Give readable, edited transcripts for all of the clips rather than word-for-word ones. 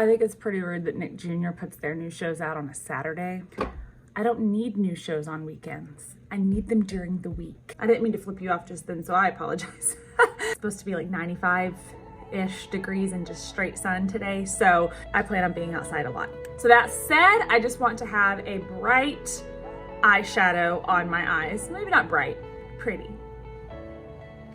I think it's pretty rude that Nick Jr. puts their new shows out on a Saturday. I don't need new shows on weekends. I need them during the week. I didn't mean to flip you off just then, so I apologize. It's supposed to be like 95-ish degrees and just straight sun today, so I plan on being outside a lot. So that said, I just want to have a bright eyeshadow on my eyes. Maybe not bright, pretty.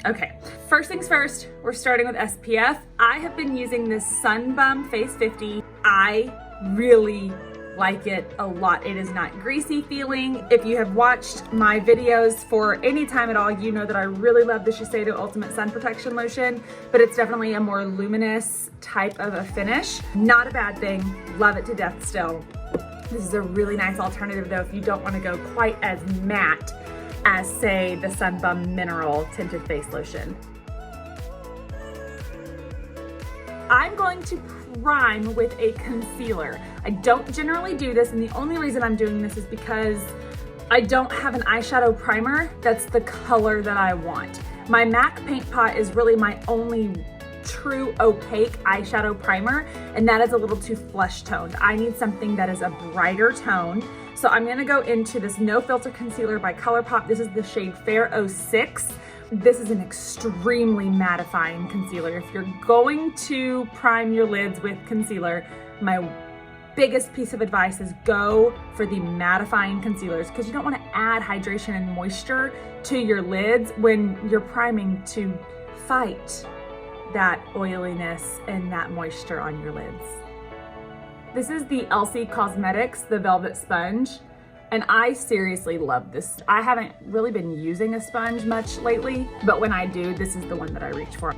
Okay, first things first, we're starting with SPF. I have been using this Sun Bum Face 50. I really like it a lot. It is not greasy feeling. If you have watched my videos for any time at all, you know that I really love the Shiseido Ultimate Sun Protection Lotion, but it's definitely a more luminous type of a finish. Not a bad thing, love it to death still. This is a really nice alternative though if you don't want to go quite as matte as say the Sun Bum Mineral Tinted Face Lotion. I'm going to prime with a concealer. I don't generally do this, and the only reason I'm doing this is because I don't have an eyeshadow primer that's the color that I want. My MAC Paint Pot is really my only true opaque eyeshadow primer, and that is a little too flesh toned. I need something that is a brighter tone. So I'm gonna go into this No Filter Concealer by Colourpop. This is the shade Fair 06. This is an extremely mattifying concealer. If you're going to prime your lids with concealer, my biggest piece of advice is go for the mattifying concealers because you don't want to add hydration and moisture to your lids when you're priming to fight that oiliness and that moisture on your lids. This is the Kylie Cosmetics, the Velvet Sponge. And I seriously love this. I haven't really been using a sponge much lately, but when I do, this is the one that I reach for.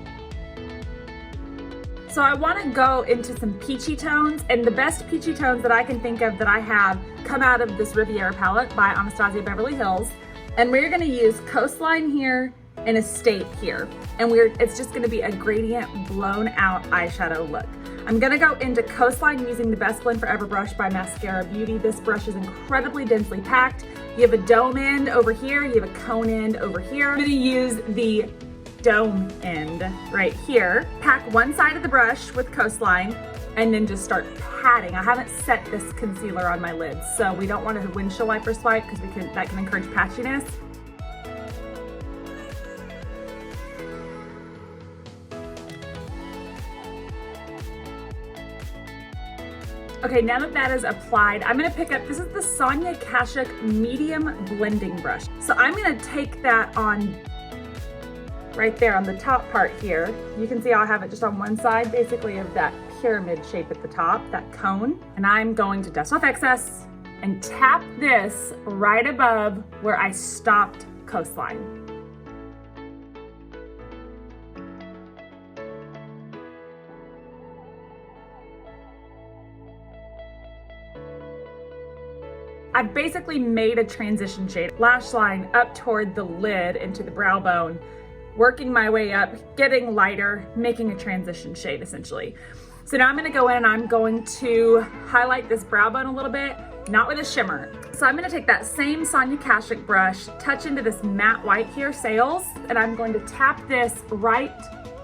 So I wanna go into some peachy tones, and the best peachy tones that I can think of that I have come out of this Riviera palette by Anastasia Beverly Hills. And we're gonna use Coastline here and Estate here. And it's just gonna be a gradient blown out eyeshadow look. I'm gonna go into Coastline using the Best Blend Forever brush by Mascara Beauty. This brush is incredibly densely packed. You have a dome end over here, you have a cone end over here. I'm gonna use the dome end right here. Pack one side of the brush with Coastline and then just start patting. I haven't set this concealer on my lids, so we don't want a windshield wiper swipe because that can encourage patchiness. Okay, now that that is applied, I'm gonna pick up, this is the Sonia Kashuk Medium Blending Brush. So I'm gonna take that on right there on the top part here. You can see I'll have it just on one side, basically of that pyramid shape at the top, that cone. And I'm going to dust off excess and tap this right above where I stopped Coastline. I've basically made a transition shade. Lash line up toward the lid into the brow bone, working my way up, getting lighter, making a transition shade essentially. So now I'm gonna go in and I'm going to highlight this brow bone a little bit, not with a shimmer. So I'm gonna take that same Sonia Kashuk brush, touch into this matte white here, Sales, and I'm going to tap this right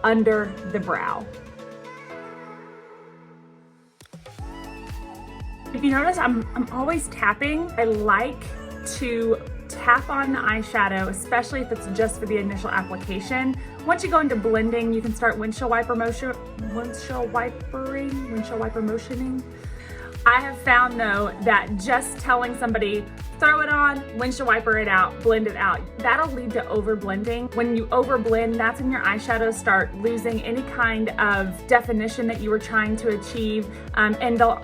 under the brow. If you notice, I'm always tapping. I like to tap on the eyeshadow, especially if it's just for the initial application. Once you go into blending, you can start windshield wiper motioning. I have found though that just telling somebody, throw it on, windshield wiper it out, blend it out, that'll lead to over blending. When you over blend, that's when your eyeshadows start losing any kind of definition that you were trying to achieve, and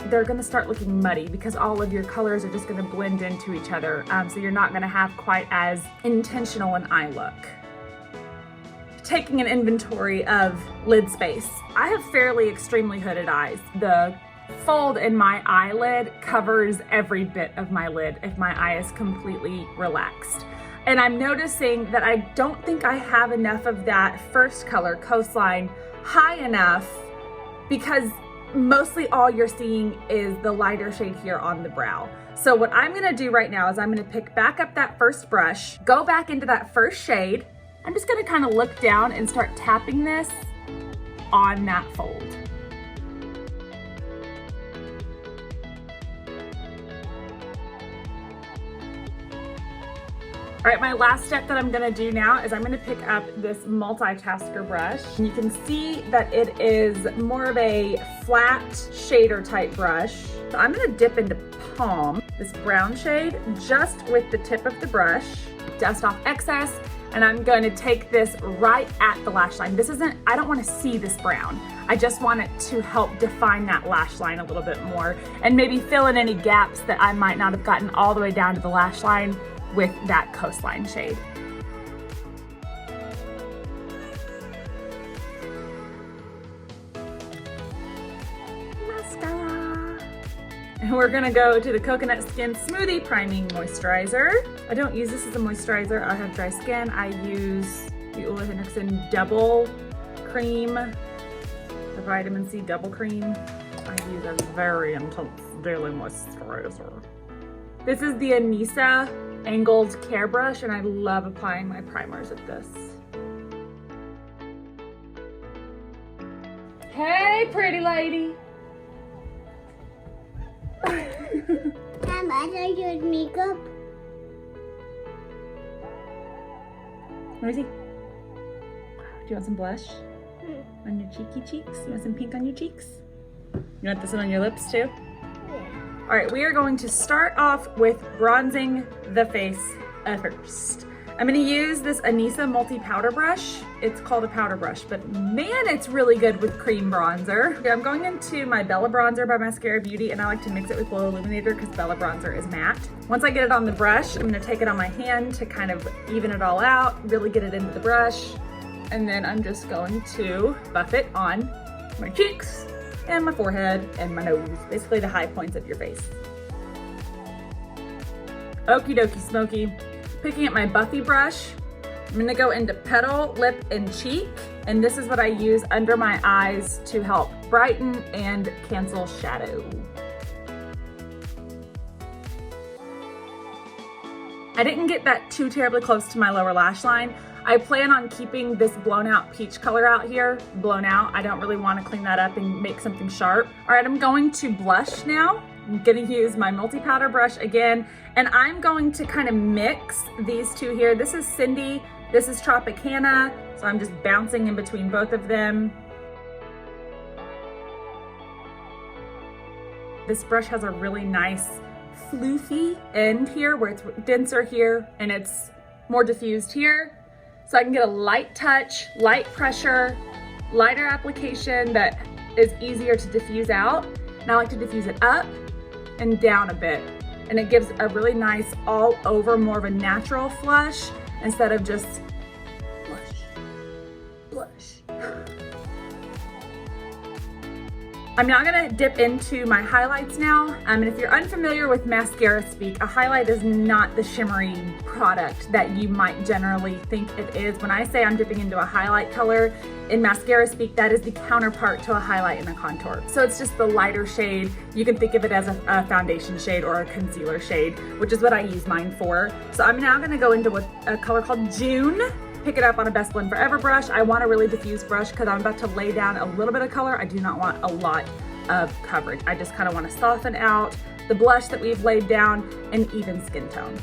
they're gonna start looking muddy because all of your colors are just gonna blend into each other. So you're not gonna have quite as intentional an eye look. Taking an inventory of lid space. I have fairly extremely hooded eyes. The fold in my eyelid covers every bit of my lid if my eye is completely relaxed. And I'm noticing that I don't think I have enough of that first color, Coastline, high enough because mostly all you're seeing is the lighter shade here on the brow. So what I'm gonna do right now is I'm gonna pick back up that first brush, go back into that first shade. I'm just gonna kind of look down and start tapping this on that fold. All right, my last step that I'm gonna do now is I'm gonna pick up this multitasker brush. And you can see that it is more of a flat shader type brush. So I'm gonna dip into Palm, this brown shade, just with the tip of the brush, dust off excess, and I'm going to take this right at the lash line. I don't want to see this brown. I just want it to help define that lash line a little bit more and maybe fill in any gaps that I might not have gotten all the way down to the lash line with that coastline shade. Mascara. And we're gonna go to the Coconut Skin Smoothie Priming Moisturizer. I don't use this as a moisturizer. I have dry skin. I use the Ole Henriksen Double Cream, the Vitamin C Double Cream. I use a very intense daily moisturizer. This is the Anissa Angled Care Brush, and I love applying my primers with this. Hey, pretty lady. I don't use makeup. Let me see. Do you want some blush on your cheeky cheeks? You want some pink on your cheeks? You want this one on your lips too? Yeah. All right, we are going to start off with bronzing the face first. I'm gonna use this Anissa multi-powder brush. It's called a powder brush, but man, it's really good with cream bronzer. Okay, I'm going into my Bella Bronzer by Mascara Beauty, and I like to mix it with Glow Illuminator because Bella Bronzer is matte. Once I get it on the brush, I'm gonna take it on my hand to kind of even it all out, really get it into the brush. And then I'm just going to buff it on my cheeks and my forehead and my nose, basically the high points of your face. Okie dokie smoky. Picking up my Buffy brush, I'm gonna go into Petal, Lip, and Cheek, and this is what I use under my eyes to help brighten and cancel shadow. I didn't get that too terribly close to my lower lash line. I plan on keeping this blown out peach color out here, blown out. I don't really want to clean that up and make something sharp. All right, I'm going to blush now. I'm gonna use my multi-powder brush again, and I'm going to kind of mix these two here. This is Cindy, this is Tropicana, so I'm just bouncing in between both of them. This brush has a really nice floofy end here where it's denser here and it's more diffused here. So I can get a light touch, light pressure, lighter application that is easier to diffuse out. And I like to diffuse it up and down a bit. And it gives a really nice all over, more of a natural flush instead of just blush, blush. I'm now gonna dip into my highlights now. And if you're unfamiliar with mascara speak, a highlight is not the shimmery product that you might generally think it is. When I say I'm dipping into a highlight color, in mascara speak, that is the counterpart to a highlight and a contour. So it's just the lighter shade. You can think of it as a foundation shade or a concealer shade, which is what I use mine for. So I'm now gonna go into a color called June. Pick it up on a Best Blend Forever brush. I want a really diffuse brush because I'm about to lay down a little bit of color. I do not want a lot of coverage. I just kind of want to soften out the blush that we've laid down and even skin tone.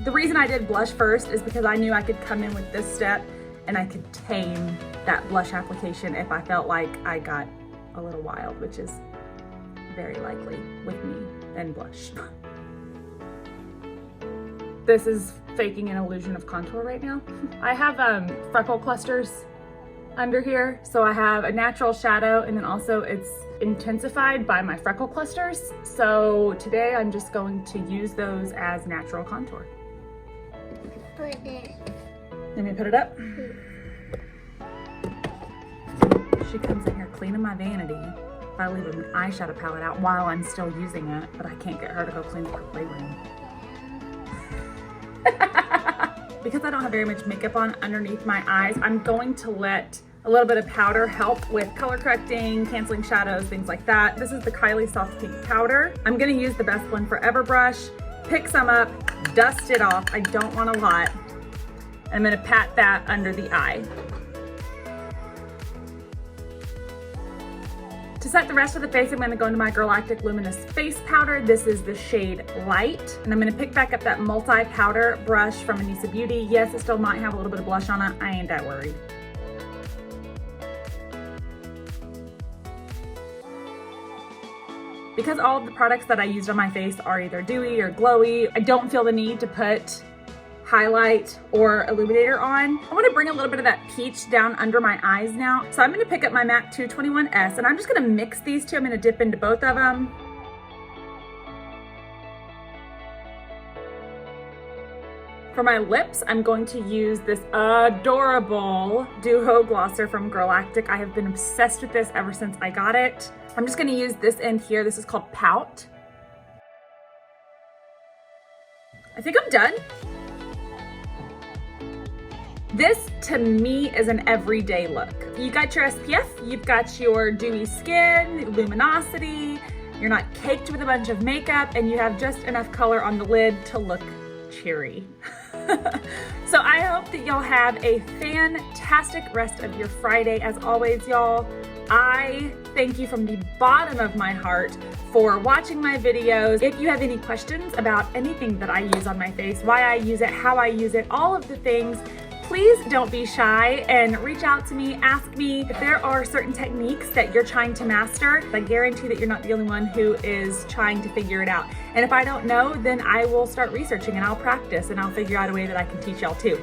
The reason I did blush first is because I knew I could come in with this step and I could tame that blush application if I felt like I got a little wild, which is very likely with me and blush. This is faking an illusion of contour right now. I have freckle clusters under here. So I have a natural shadow and then also it's intensified by my freckle clusters. So today I'm just going to use those as natural contour. Put it. Let me put it up. She comes in here cleaning my vanity. If I leave an eyeshadow palette out while I'm still using it, but I can't get her to go clean up her playroom. Because I don't have very much makeup on underneath my eyes, I'm going to let a little bit of powder help with color correcting, canceling shadows, things like that. This is the Kylie Soft Pink Powder. I'm gonna use the Best Blend Forever brush, pick some up, dust it off. I don't want a lot. I'm gonna pat that under the eye. To set the rest of the face, I'm gonna go into my Girlactik Luminous Face Powder. This is the shade Light. And I'm gonna pick back up that multi-powder brush from Anissa Beauty. Yes, it still might have a little bit of blush on it. I ain't that worried. Because all of the products that I used on my face are either dewy or glowy, I don't feel the need to put highlight or illuminator on. I want to bring a little bit of that peach down under my eyes now. So I'm going to pick up my MAC 221S and I'm just going to mix these two. I'm going to dip into both of them. For my lips, I'm going to use this adorable Duo Glosser from Girlactik. I have been obsessed with this ever since I got it. I'm just going to use this end here. This is called Pout. I think I'm done. This, to me, is an everyday look. You got your SPF, you've got your dewy skin, luminosity, you're not caked with a bunch of makeup, and you have just enough color on the lid to look cheery. So I hope that y'all have a fantastic rest of your Friday. As always, y'all, I thank you from the bottom of my heart for watching my videos. If you have any questions about anything that I use on my face, why I use it, how I use it, all of the things, please don't be shy and reach out to me, ask me if there are certain techniques that you're trying to master. I guarantee that you're not the only one who is trying to figure it out. And if I don't know, then I will start researching and I'll practice and I'll figure out a way that I can teach y'all too.